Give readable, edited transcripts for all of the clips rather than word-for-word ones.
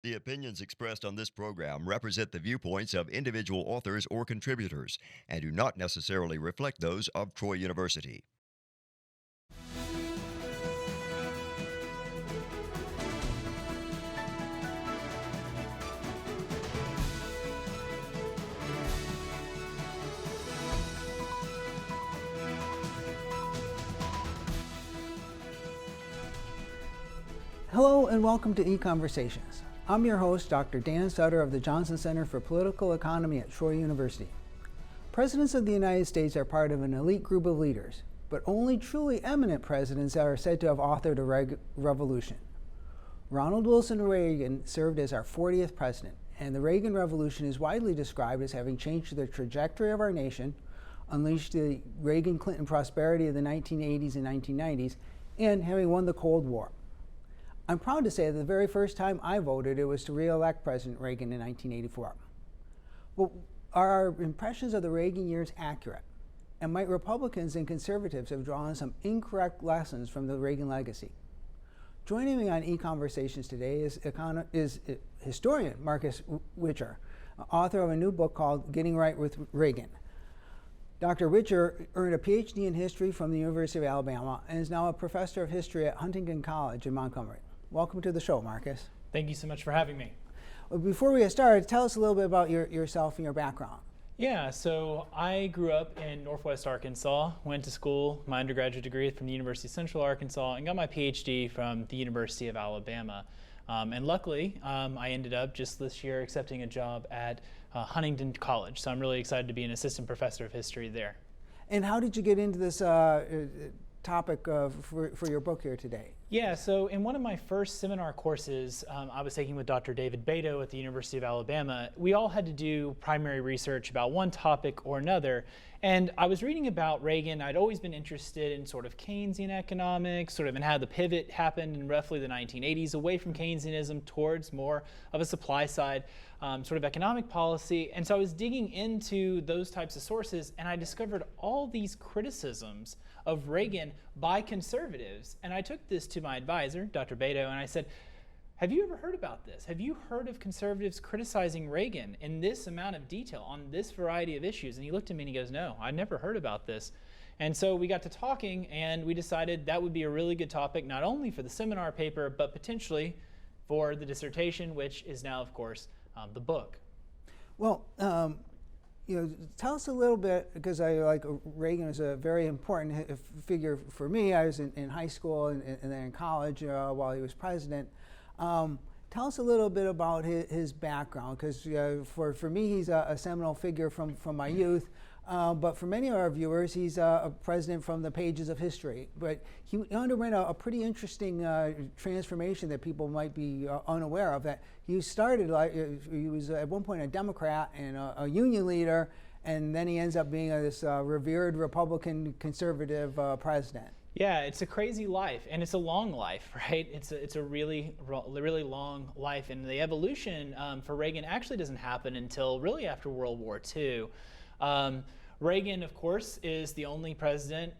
The opinions expressed on this program represent the viewpoints of individual authors or contributors and do not necessarily reflect those of Troy University. Hello and welcome to EconVersations. I'm your host, Dr. Dan Sutter of the Johnson Center for Political Economy at Troy University. Presidents of the United States are part of an elite group of leaders, but only truly eminent presidents are said to have authored a revolution. Ronald Wilson Reagan served as our 40th president, and the Reagan Revolution is widely described as having changed the trajectory of our nation, unleashed the Reagan-Clinton prosperity of the 1980s and 1990s, and having won the Cold War. I'm proud to say that the very first time I voted, it was to re-elect President Reagan in 1984. But are our impressions of the Reagan years accurate? And might Republicans and conservatives have drawn some incorrect lessons from the Reagan legacy? Joining me on EconVersations today is historian Marcus Witcher, author of a new book called Getting Right with Reagan. Dr. Witcher earned a PhD in history from the University of Alabama and is now a professor of history at Huntingdon College in Montgomery. Welcome to the show, Marcus. Thank you so much for having me. Well, before we get started, tell us a little bit about yourself and your background. Yeah, so I grew up in Northwest Arkansas, went to school, my undergraduate degree from the University of Central Arkansas, and got my PhD from the University of Alabama. And luckily, I ended up just this year accepting a job at Huntingdon College. So I'm really excited to be an assistant professor of history there. And how did you get into this topic for your book here today? Yeah, so in one of my first seminar courses I was taking with Dr. David Beto at the University of Alabama, we all had to do primary research about one topic or another. And I was reading about Reagan. I'd always been interested in sort of Keynesian economics, sort of in how the pivot happened in roughly the 1980s away from Keynesianism towards more of a supply side sort of economic policy. And so I was digging into those types of sources, and I discovered all these criticisms of Reagan by conservatives. And I took this to my advisor, Dr. Beto, and I said, have you ever heard about this? Have you heard of conservatives criticizing Reagan in this amount of detail on this variety of issues? And he looked at me and he goes, no, I never heard about this. And so we got to talking, and we decided that would be a really good topic, not only for the seminar paper, but potentially for the dissertation, which is now, of course, the book. Well, tell us a little bit, because Reagan was a very important figure for me. I was in high school and then in college while he was president. Tell us a little bit about his background, because for me he's a seminal figure from my youth, but for many of our viewers he's a president from the pages of history. But he underwent a pretty interesting transformation that people might be unaware of. That he started he was at one point a Democrat and a union leader, and then he ends up being this revered Republican conservative president. Yeah, it's a crazy life, and it's a long life, right? It's a really long life, and the evolution for Reagan actually doesn't happen until really after World War II. Reagan, of course, is the only president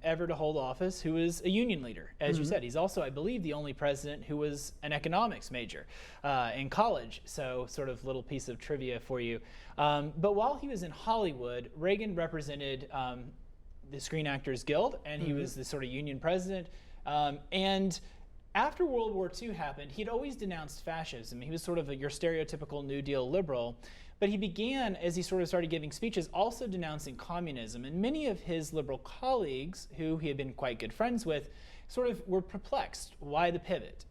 ever to hold office who is a union leader. As you said, he's also, I believe, the only president who was an economics major in college. So sort of little piece of trivia for you. But while he was in Hollywood, Reagan represented the Screen Actors Guild, and he was the sort of union president. And after World War II happened, he'd always denounced fascism. He was sort of your stereotypical New Deal liberal. But he began, as he sort of started giving speeches, also denouncing communism. And many of his liberal colleagues, who he had been quite good friends with, sort of were perplexed. Why the pivot?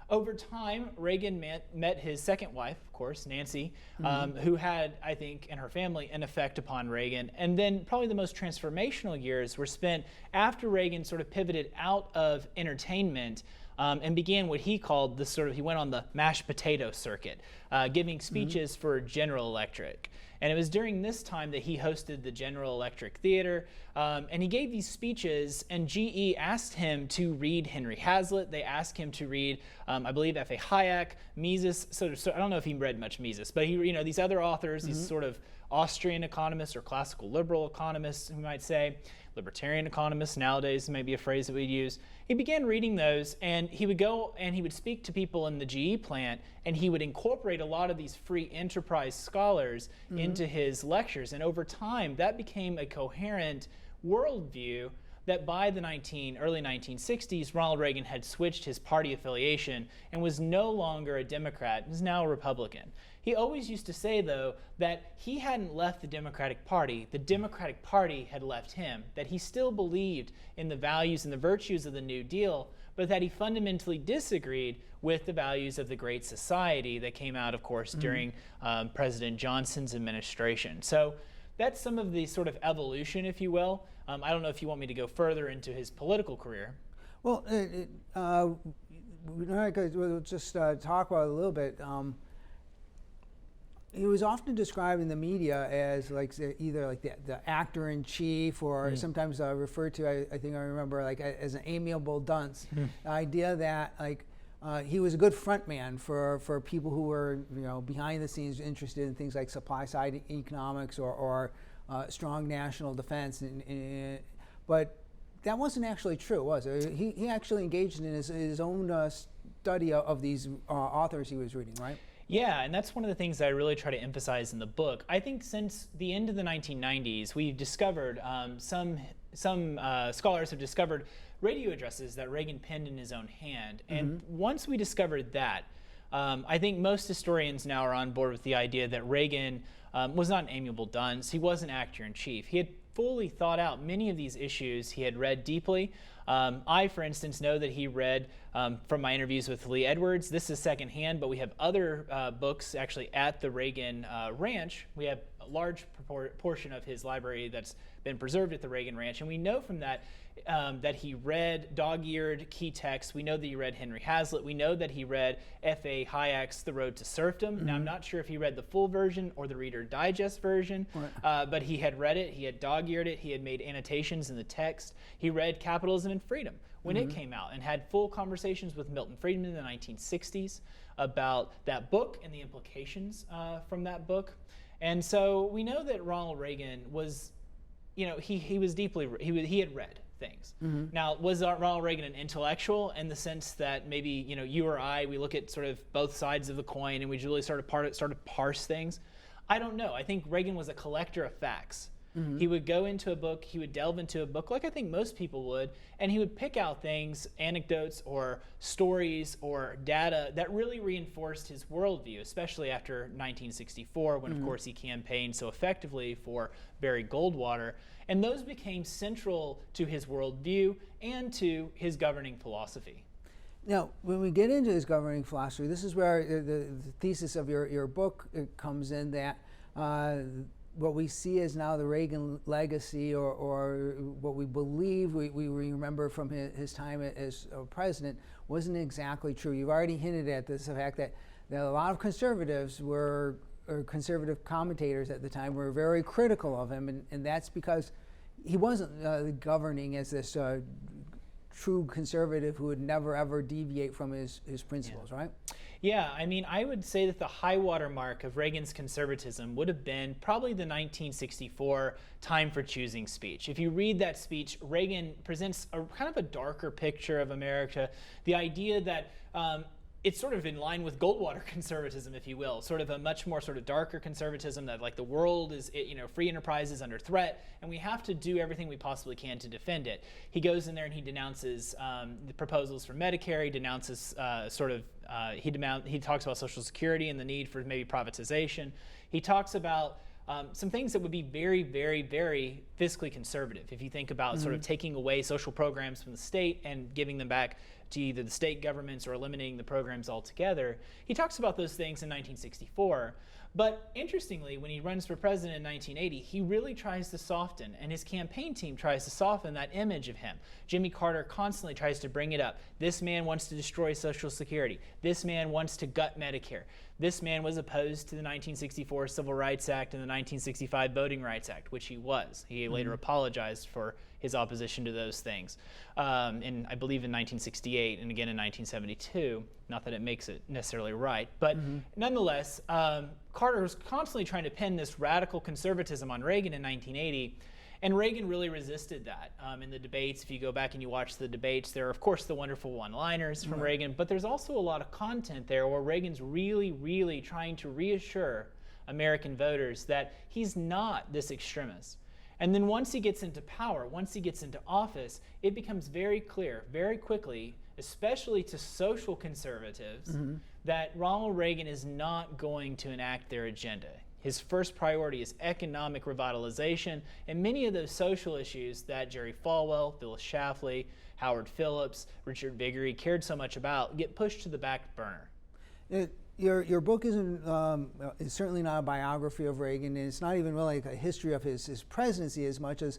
Over time, Reagan met his second wife, of course, Nancy, who had, I think, and her family, an effect upon Reagan. And then probably the most transformational years were spent after Reagan sort of pivoted out of entertainment and began what he called the he went on the mashed potato circuit, giving speeches for General Electric. And it was during this time that he hosted the General Electric Theater. And he gave these speeches, and GE asked him to read Henry Hazlitt. They asked him to read, I believe, F.A. Hayek, Mises. So I don't know if he read much Mises, but he, these other authors, these sort of Austrian economists or classical liberal economists, we might say, libertarian economists nowadays, maybe a phrase that we'd use. He began reading those, and he would go and he would speak to people in the GE plant, and he would incorporate a lot of these free enterprise scholars into his lectures. And over time, that became a coherent worldview that by the early 1960s, Ronald Reagan had switched his party affiliation and was no longer a Democrat, he was now a Republican. He always used to say, though, that he hadn't left the Democratic Party had left him, that he still believed in the values and the virtues of the New Deal, but that he fundamentally disagreed with the values of the Great Society that came out, of course, during President Johnson's administration. So that's some of the sort of evolution, if you will. I don't know if you want me to go further into his political career. Well, we'll just talk about it a little bit. He was often described in the media as like either like the actor in chief, or sometimes referred to, I think I remember, like as an amiable dunce. The idea that like he was a good front man for people who were, you know, behind the scenes interested in things like supply side economics or strong national defense. But that wasn't actually true, was it? He actually engaged in his own study of these authors he was reading, right? Yeah, and that's one of the things that I really try to emphasize in the book. I think since the end of the 1990s, we've discovered, some scholars have discovered radio addresses that Reagan penned in his own hand. And once we discovered that, I think most historians now are on board with the idea that Reagan was not an amiable dunce. He was an actor-in-chief. He had fully thought out many of these issues. He had read deeply. I, for instance, know that he read from my interviews with Lee Edwards. This is secondhand, but we have other books actually at the Reagan Ranch. We have a large portion of his library that's been preserved at the Reagan Ranch, and we know from that that he read dog-eared key texts. We know that he read Henry Hazlitt. We know that he read F.A. Hayek's The Road to Serfdom. Now, I'm not sure if he read the full version or the Reader Digest version, but he had read it, he had dog-eared it, he had made annotations in the text. He read Capitalism and Freedom when it came out and had full conversations with Milton Friedman in the 1960s about that book and the implications from that book. And so we know that Ronald Reagan was, you know, he was deeply, he had read things. Now, was Ronald Reagan an intellectual in the sense that maybe, you know, you or I, we look at sort of both sides of the coin and we really sort of parse things? I don't know. I think Reagan was a collector of facts. He would go into a book, he would delve into a book like I think most people would, and he would pick out things, anecdotes or stories or data that really reinforced his worldview, especially after 1964 when, of course, he campaigned so effectively for Barry Goldwater. And those became central to his worldview and to his governing philosophy. Now, when we get into his governing philosophy, this is where the thesis of your book comes in, that what we see as now the Reagan legacy, or what we believe we remember from his time as president, wasn't exactly true. You've already hinted at this, the fact that a lot of conservatives or conservative commentators at the time were very critical of him, and that's because he wasn't governing as this true conservative who would never ever deviate from his principles, right? Yeah, I mean, I would say that the high water mark of Reagan's conservatism would have been probably the 1964 Time for Choosing speech. If you read that speech, Reagan presents a kind of a darker picture of America, the idea that it's sort of in line with Goldwater conservatism, if you will, sort of a much more sort of darker conservatism that, like, the world is, you know, free enterprise is under threat, and we have to do everything we possibly can to defend it. He goes in there and he denounces the proposals for Medicare. He denounces he talks about Social Security and the need for maybe privatization. He talks about some things that would be very, very, very fiscally conservative. If you think about sort of taking away social programs from the state and giving them back to either the state governments or eliminating the programs altogether. He talks about those things in 1964. But interestingly, when he runs for president in 1980, he really tries to soften, and his campaign team tries to soften that image of him. Jimmy Carter constantly tries to bring it up. This man wants to destroy Social Security. This man wants to gut Medicare. This man was opposed to the 1964 Civil Rights Act and the 1965 Voting Rights Act, which he was. He later apologized for his opposition to those things, I believe in 1968 and again in 1972. Not that it makes it necessarily right, but nonetheless, Carter was constantly trying to pin this radical conservatism on Reagan in 1980. And Reagan really resisted that in the debates. If you go back and you watch the debates, there are, of course, the wonderful one-liners from Reagan, but there's also a lot of content there where Reagan's really, really trying to reassure American voters that he's not this extremist. And then once he gets into power, once he gets into office, it becomes very clear, very quickly, especially to social conservatives, that Ronald Reagan is not going to enact their agenda. His first priority is economic revitalization, and many of those social issues that Jerry Falwell, Phyllis Schlafly, Howard Phillips, Richard Viguerie cared so much about get pushed to the back burner. Your book is certainly not a biography of Reagan, and it's not even really like a history of his presidency as much as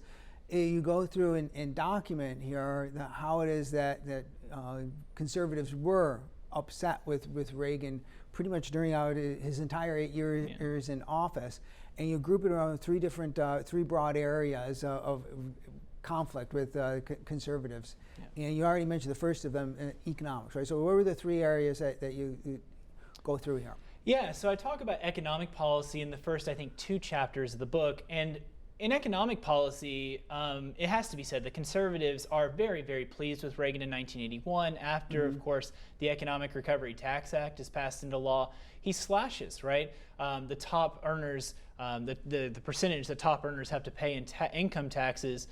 you go through and document here how it is that conservatives were upset with Reagan pretty much during his entire 8 years in office, and you group it around three broad areas of conflict with conservatives. And you already mentioned the first of them, economics, right? So what were the three areas that you go through here? Yeah, so I talk about economic policy in the first, I think, 2 chapters of the book. And in economic policy, it has to be said that conservatives are very, very pleased with Reagan in 1981. After, of course, the Economic Recovery Tax Act is passed into law, he slashes, right? The top earners, the percentage that top earners have to pay in income taxes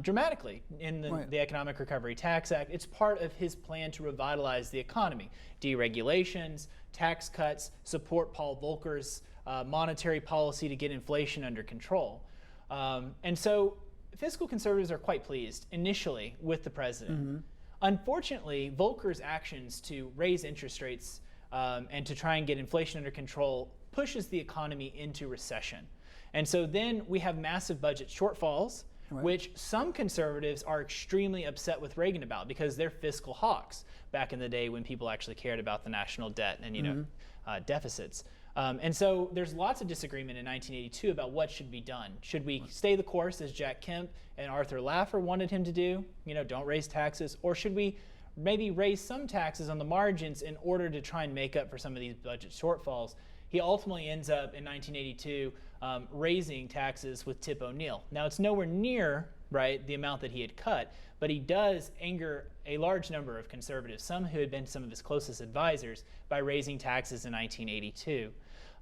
dramatically in the Economic Recovery Tax Act. It's part of his plan to revitalize the economy. Deregulations, tax cuts, support Paul Volcker's monetary policy to get inflation under control. And so fiscal conservatives are quite pleased initially with the president. Unfortunately, Volcker's actions to raise interest rates and to try and get inflation under control pushes the economy into recession. And so then we have massive budget shortfalls, which some conservatives are extremely upset with Reagan about because they're fiscal hawks back in the day when people actually cared about the national debt and deficits. And so there's lots of disagreement in 1982 about what should be done. Should we stay the course as Jack Kemp and Arthur Laffer wanted him to do, don't raise taxes, or should we maybe raise some taxes on the margins in order to try and make up for some of these budget shortfalls? He ultimately ends up in 1982 raising taxes with Tip O'Neill. Now it's nowhere near the amount that he had cut, but he does anger a large number of conservatives, some who had been some of his closest advisors, by raising taxes in 1982.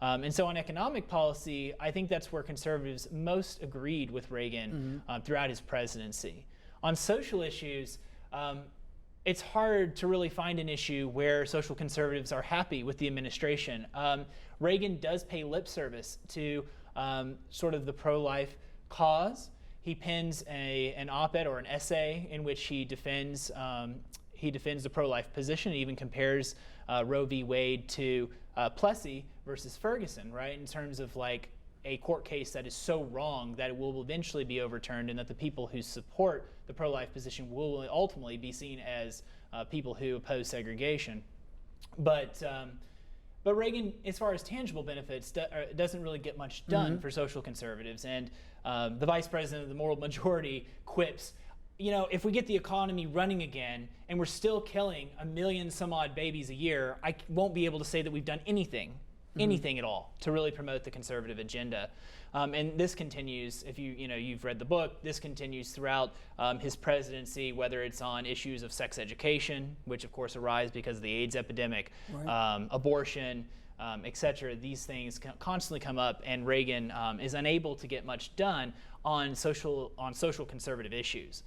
And so on economic policy, I think that's where conservatives most agreed with Reagan throughout his presidency. On social issues, it's hard to really find an issue where social conservatives are happy with the administration. Reagan does pay lip service to sort of the pro-life cause. He pens an op-ed or an essay in which he defends the pro-life position. He even compares Roe v. Wade to Plessy versus Ferguson, right? In terms of like a court case that is so wrong that it will eventually be overturned, and that the people who support the pro-life position will ultimately be seen as people who oppose segregation. But Reagan, as far as tangible benefits, doesn't really get much done for social conservatives. And the vice president of the moral majority quips, if we get the economy running again and we're still killing 1 million some odd babies a year, I won't be able to say that we've done anything at all to really promote the conservative agenda. And this continues, if you've read the book, this continues throughout his presidency, whether it's on issues of sex education, which of course arise because of the AIDS epidemic, abortion, etc. These things constantly come up, and Reagan is unable to get much done on social conservative issues.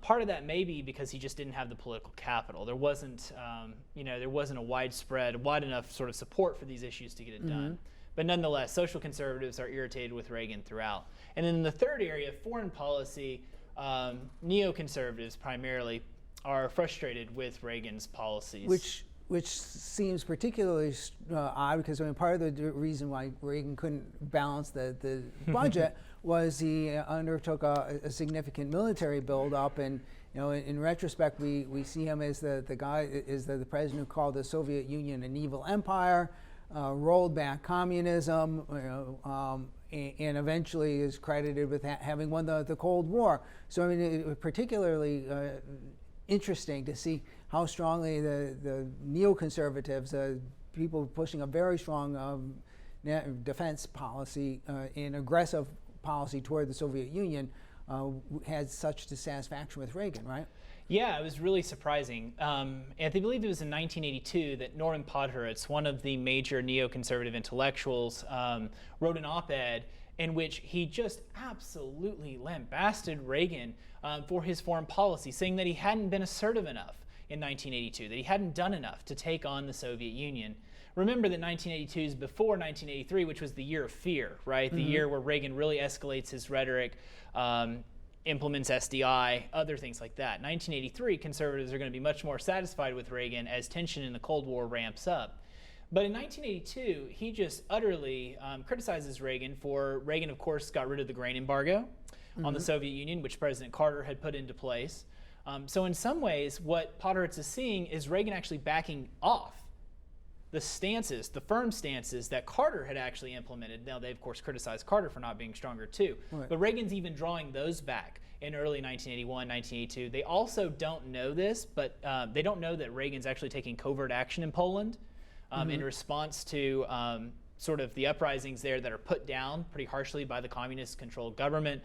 Part of that may be because he just didn't have the political capital. There wasn't a wide enough sort of support for these issues to get it done. But nonetheless, social conservatives are irritated with Reagan throughout. And then the third area, foreign policy, neoconservatives primarily are frustrated with Reagan's policies. Which seems particularly odd because part of the reason why Reagan couldn't balance the budget was he undertook a significant military buildup, and in retrospect we see him as the president who called the Soviet Union an evil empire, rolled back communism, and eventually is credited with having won the Cold War. So it was particularly interesting to see how strongly the neoconservatives, people pushing a very strong defense policy and aggressive policy toward the Soviet Union, had such dissatisfaction with Reagan, right? Yeah, it was really surprising. And I believe it was in 1982 that Norman Podhoretz, one of the major neoconservative intellectuals, wrote an op-ed in which he just absolutely lambasted Reagan for his foreign policy, saying that he hadn't been assertive enough in 1982, that he hadn't done enough to take on the Soviet Union. Remember that 1982 is before 1983, which was the year of fear, right? The year where Reagan really escalates his rhetoric, implements SDI, other things like that. 1983, conservatives are going to be much more satisfied with Reagan as tension in the Cold War ramps up. But in 1982, he just utterly criticizes Reagan for, Reagan, of course, got rid of the grain embargo on the Soviet Union, which President Carter had put into place. So in some ways, what Podhoretz is seeing is Reagan actually backing off the stances, the firm stances that Carter had actually implemented. Now, they, of course, criticized Carter for not being stronger, too. Right. But Reagan's even drawing those back in early 1981, 1982. They also don't know this, but they don't know that Reagan's actually taking covert action in Poland in response to sort of the uprisings there that are put down pretty harshly by the communist-controlled government.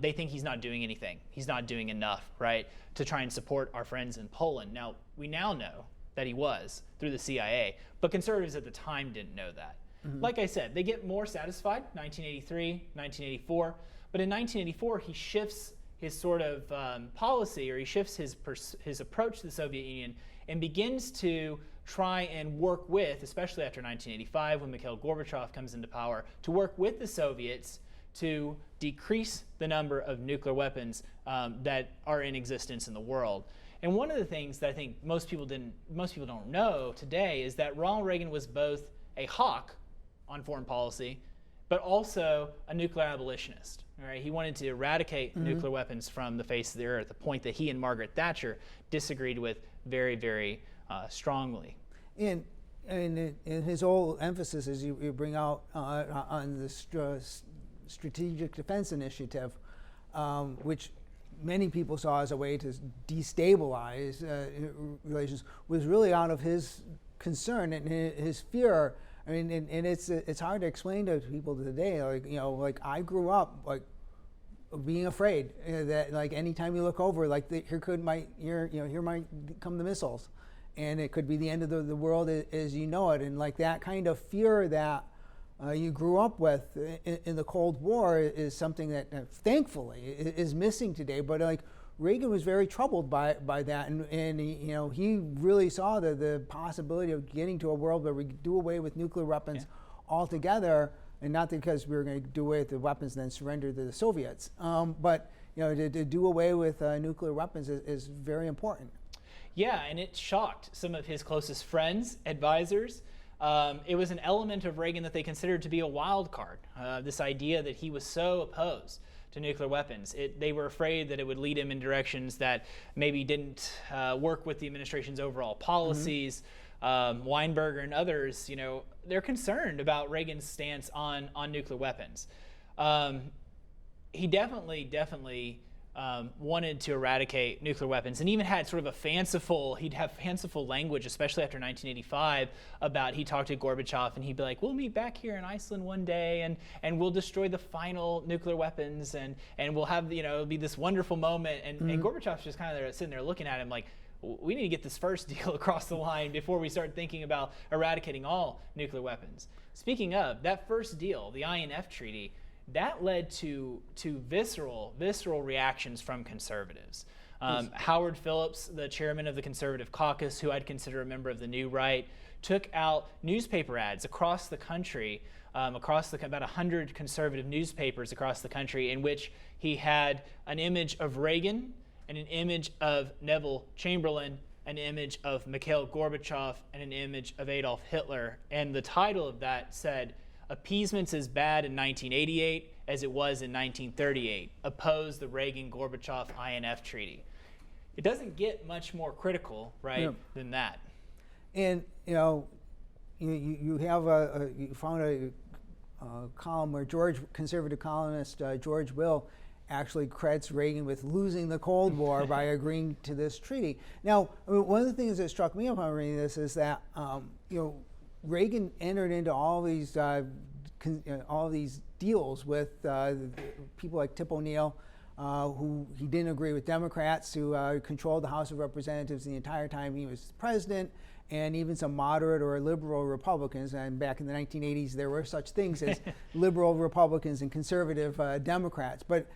They think he's not doing anything. He's not doing enough, right, to try and support our friends in Poland. Now, we now know that he was through the CIA, but conservatives at the time didn't know that. Like I said, they get more satisfied, 1983, 1984, but in 1984 he shifts his sort of policy, or he shifts his approach to the Soviet Union and begins to try and work with, especially after 1985 when Mikhail Gorbachev comes into power, to work with the Soviets to decrease the number of nuclear weapons that are in existence in the world. And one of the things that I think most people don't know today is that Ronald Reagan was both a hawk on foreign policy, but also a nuclear abolitionist. Right? He wanted to eradicate nuclear weapons from the face of the earth, a point that he and Margaret Thatcher disagreed with very, very strongly. And his whole emphasis, as you bring out on the Strategic Defense Initiative, which many people saw as a way to destabilize relations, was really out of his concern and his fear. I mean, and it's hard to explain to people today. Like, you know, like I grew up like being afraid that like anytime you look over, like here might come the missiles, and it could be the end of the world as you know it. And like that kind of fear that you grew up with in the Cold War is something that thankfully is missing today. But like Reagan was very troubled by that, and he really saw the possibility of getting to a world where we do away with nuclear weapons altogether, and not because we were going to do away with the weapons and then surrender to the Soviets, but to do away with nuclear weapons is very important. Yeah, and it shocked some of his closest friends, advisors. It was an element of Reagan that they considered to be a wild card, this idea that he was so opposed to nuclear weapons. They were afraid that it would lead him in directions that maybe didn't work with the administration's overall policies. Weinberger and others, they're concerned about Reagan's stance on nuclear weapons. He definitely wanted to eradicate nuclear weapons, and even had sort of he'd have fanciful language, especially after 1985, about, he talked to Gorbachev and he'd be like, we'll meet back here in Iceland one day and we'll destroy the final nuclear weapons and we'll have, it'll be this wonderful moment. And Gorbachev's just kind of sitting there looking at him like, we need to get this first deal across the line before we start thinking about eradicating all nuclear weapons. Speaking of, that first deal, the INF Treaty, that led to visceral reactions from conservatives. Howard Phillips, the chairman of the Conservative Caucus, who I'd consider a member of the New Right, took out newspaper ads across the country, about 100 conservative newspapers across the country, in which he had an image of Reagan and an image of Neville Chamberlain, an image of Mikhail Gorbachev, and an image of Adolf Hitler. And the title of that said, "Appeasement's as bad in 1988 as it was in 1938. Oppose the Reagan-Gorbachev INF Treaty." It doesn't get much more critical, right, than that. And you found a column where conservative columnist George Will actually credits Reagan with losing the Cold War by agreeing to this treaty. Now, one of the things that struck me upon reading this is that Reagan entered into all these deals with people like Tip O'Neill, who he didn't agree with Democrats who controlled the House of Representatives the entire time he was president, and even some moderate or liberal Republicans. And back in the 1980s, there were such things as liberal Republicans and conservative Democrats. But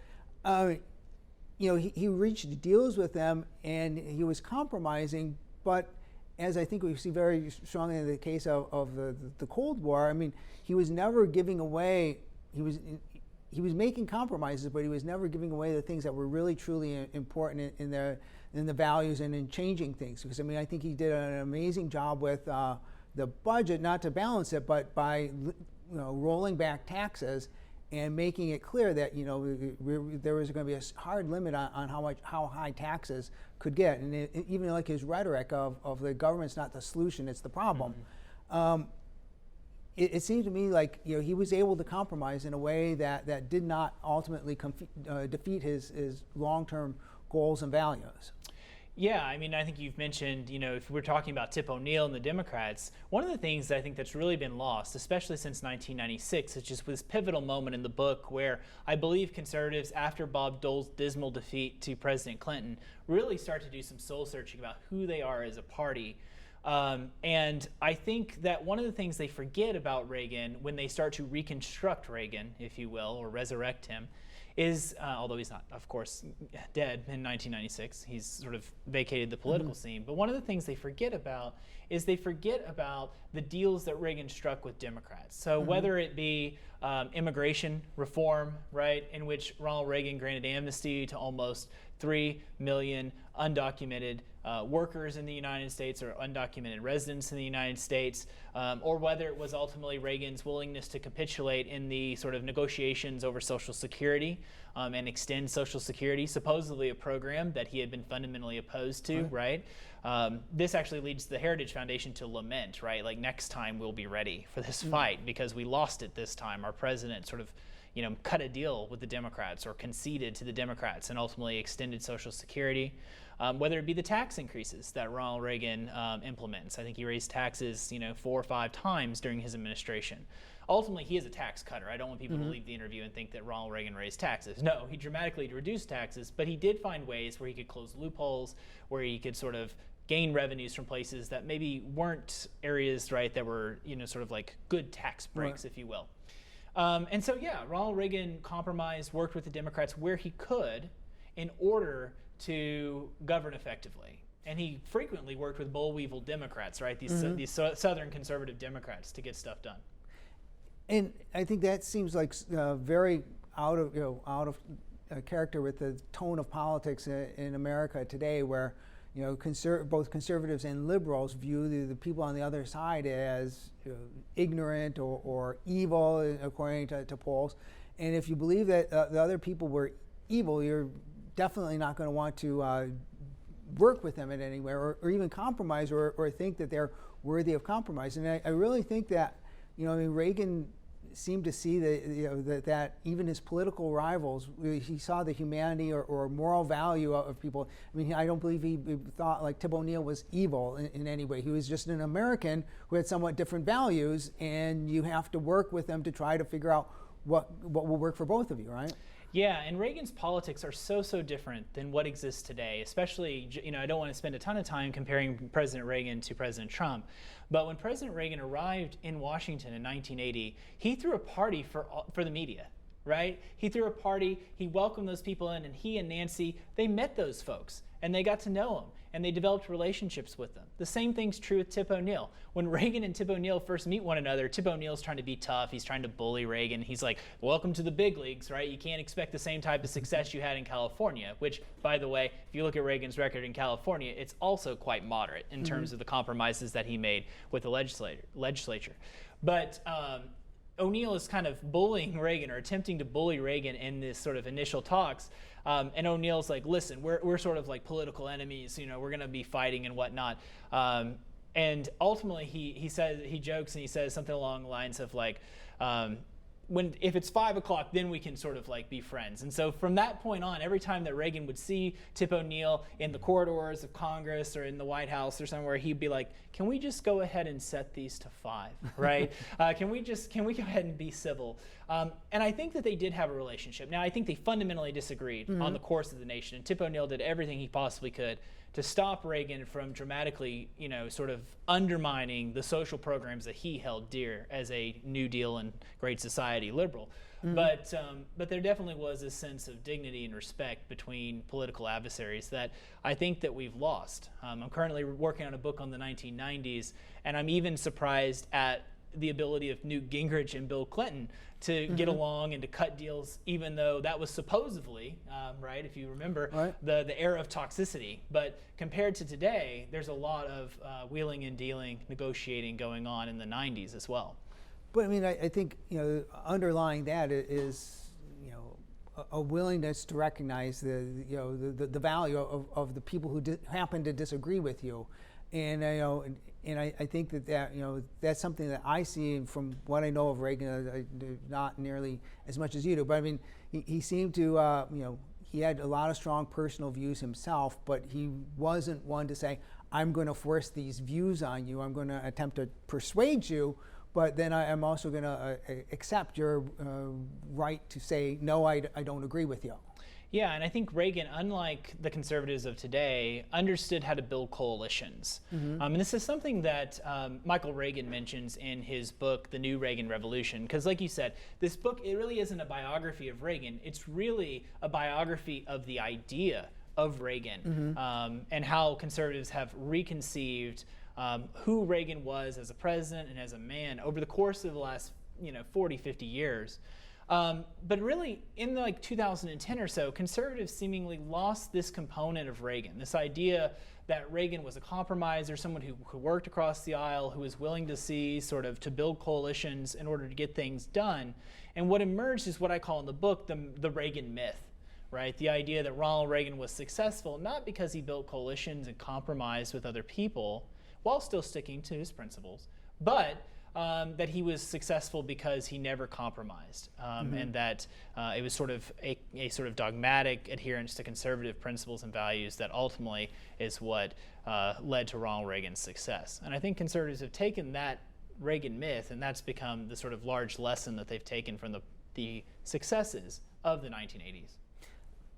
he reached deals with them, and he was compromising. But as I think we see very strongly in the case of the Cold War, I mean, he was never giving away. He was making compromises, but he was never giving away the things that were really truly important in the values and in changing things. Because I mean, I think he did an amazing job with the budget, not to balance it, but by rolling back taxes and making it clear that there was going to be a hard limit on how high taxes could get. And even like his rhetoric of the government's not the solution, it's the problem. Mm-hmm. It seemed to me like he was able to compromise in a way that did not ultimately defeat his long-term goals and values. Yeah, I mean, I think you've mentioned, if we're talking about Tip O'Neill and the Democrats, one of the things that I think that's really been lost, especially since 1996, is just this pivotal moment in the book where I believe conservatives, after Bob Dole's dismal defeat to President Clinton, really start to do some soul searching about who they are as a party. And I think that one of the things they forget about Reagan when they start to reconstruct Reagan, if you will, or resurrect him, is, although he's not, of course, dead in 1996, he's sort of vacated the political scene, but one of the things they forget about is they forget about the deals that Reagan struck with Democrats. So whether it be immigration reform, right, in which Ronald Reagan granted amnesty to almost 3 million undocumented workers in the United States or undocumented residents in the United States, or whether it was ultimately Reagan's willingness to capitulate in the sort of negotiations over Social Security and extend Social Security, supposedly a program that he had been fundamentally opposed to, right? This actually leads the Heritage Foundation to lament, right? Like, next time we'll be ready for this fight because we lost it this time. Our president sort of cut a deal with the Democrats or conceded to the Democrats and ultimately extended Social Security. Whether it be the tax increases that Ronald Reagan implements. I think he raised taxes 4 or 5 times during his administration. Ultimately, he is a tax cutter. I don't want people to leave the interview and think that Ronald Reagan raised taxes. No, he dramatically reduced taxes, but he did find ways where he could close loopholes, where he could sort of gain revenues from places that maybe weren't areas, right, that were sort of like good tax breaks, if you will. And so, yeah, Ronald Reagan compromised, worked with the Democrats where he could in order to govern effectively. And he frequently worked with boll-weevil Democrats, right? These Southern conservative Democrats to get stuff done. And I think that seems like very out of character with the tone of politics in America today, where both conservatives and liberals view the people on the other side as ignorant or evil, according to polls. And if you believe that the other people were evil, you're definitely not going to want to work with them in any way, or even compromise, or think that they're worthy of compromise. And I really think that Reagan seemed to see that even his political rivals, he saw the humanity or moral value of people. I mean, I don't believe he thought like Tip O'Neill was evil in any way. He was just an American who had somewhat different values, and you have to work with them to try to figure out what will work for both of you, right? Yeah, and Reagan's politics are so different than what exists today, especially, I don't want to spend a ton of time comparing President Reagan to President Trump, but when President Reagan arrived in Washington in 1980, he threw a party for the media, right? He threw a party, he welcomed those people in, and he and Nancy, they met those folks, and they got to know them, and they developed relationships with them. The same thing's true with Tip O'Neill. When Reagan and Tip O'Neill first meet one another, Tip O'Neill's trying to be tough, he's trying to bully Reagan. He's like, welcome to the big leagues, right? You can't expect the same type of success you had in California, which, by the way, if you look at Reagan's record in California, it's also quite moderate in terms of the compromises that he made with the legislature. But O'Neill is kind of bullying Reagan, or attempting to bully Reagan in this sort of initial talks. And O'Neill's like, listen, we're sort of like political enemies, we're going to be fighting and whatnot. And ultimately he jokes and he says something along the lines of like, if it's 5 o'clock, then we can sort of like be friends. And so from that point on, every time that Reagan would see Tip O'Neill in the corridors of Congress or in the White House or somewhere, he'd be like, can we just go ahead and set these to 5, right? Can we go ahead and be civil? And I think that they did have a relationship. Now, I think they fundamentally disagreed on the course of the nation, and Tip O'Neill did everything he possibly could to stop Reagan from dramatically, sort of undermining the social programs that he held dear as a New Deal and Great Society liberal. But there definitely was a sense of dignity and respect between political adversaries that I think that we've lost. I'm currently working on a book on the 1990s, and I'm even surprised at the ability of Newt Gingrich and Bill Clinton to get along and to cut deals, even though that was supposedly, right, if you remember, the era of toxicity. But compared to today, there's a lot of wheeling and dealing, negotiating going on in the 90s as well. But I mean, I think, underlying that is, a willingness to recognize the value of the people who happen to disagree with you. And I think that that's something that I see from what I know of Reagan, not nearly as much as you do. But I mean, he seemed to he had a lot of strong personal views himself, but he wasn't one to say, I'm going to force these views on you. I'm going to attempt to persuade you, but then I'm also going to accept your right to say, no, I don't agree with you. Yeah, and I think Reagan, unlike the conservatives of today, understood how to build coalitions. And this is something that Michael Reagan mentions in his book, The New Reagan Revolution. Because like you said, this book, it really isn't a biography of Reagan. It's really a biography of the idea of Reagan and how conservatives have reconceived who Reagan was as a president and as a man over the course of the last 40, 50 years. But really, in like 2010 or so, conservatives seemingly lost this component of Reagan, this idea that Reagan was a compromiser, someone who worked across the aisle, who was willing to see to build coalitions in order to get things done. And what emerged is what I call in the book the Reagan myth, right? The idea that Ronald Reagan was successful not because he built coalitions and compromised with other people while still sticking to his principles, but that he was successful because he never compromised, and that it was sort of a sort of dogmatic adherence to conservative principles and values that ultimately is what led to Ronald Reagan's success. And I think conservatives have taken that Reagan myth, and that's become the sort of large lesson that they've taken from the successes of the 1980s.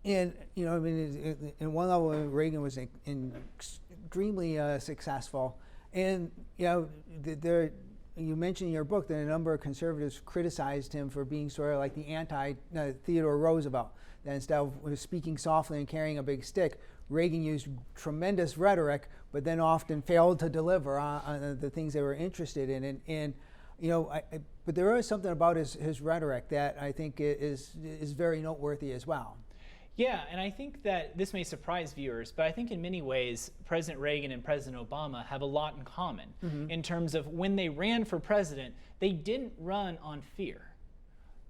And I mean, in one level, Reagan was extremely successful, and you mentioned in your book that a number of conservatives criticized him for being sort of like the anti-Theodore Roosevelt. That instead of speaking softly and carrying a big stick, Reagan used tremendous rhetoric, but then often failed to deliver on the things they were interested in. But there is something about his rhetoric that I think is very noteworthy as well. Yeah, and I think that this may surprise viewers, but I think in many ways, President Reagan and President Obama have a lot in common in terms of when they ran for president, they didn't run on fear.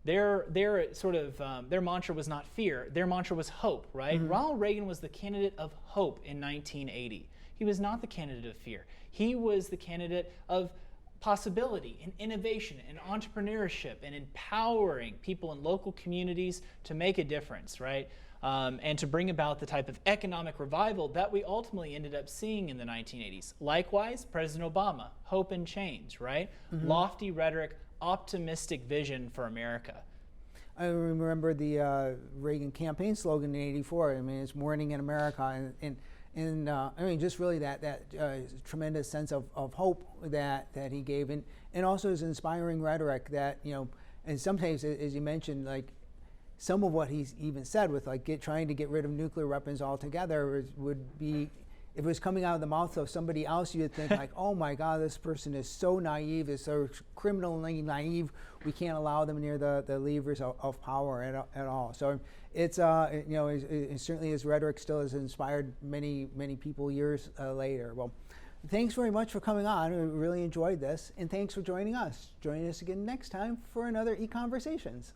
Their mantra was not fear, their mantra was hope, right? Ronald Reagan was the candidate of hope in 1980. He was not the candidate of fear. He was the candidate of possibility and innovation and entrepreneurship and empowering people in local communities to make a difference, right? And to bring about the type of economic revival that we ultimately ended up seeing in the 1980s. Likewise, President Obama, hope and change, right? Lofty rhetoric, optimistic vision for America. I remember the Reagan campaign slogan in '84. I mean, it's morning in America, and I mean, just really that tremendous sense of hope that he gave, and also his inspiring rhetoric that and sometimes, as you mentioned, like some of what he's even said with trying to get rid of nuclear weapons altogether would be, if it was coming out of the mouth of somebody else, you'd think like, oh my God, this person is so naive, is so criminally naive. We can't allow them near the levers of power at all. So it's certainly his rhetoric still has inspired many people years later. Well, thanks very much for coming on. We really enjoyed this, and thanks for joining us. Join us again next time for another EconVersations.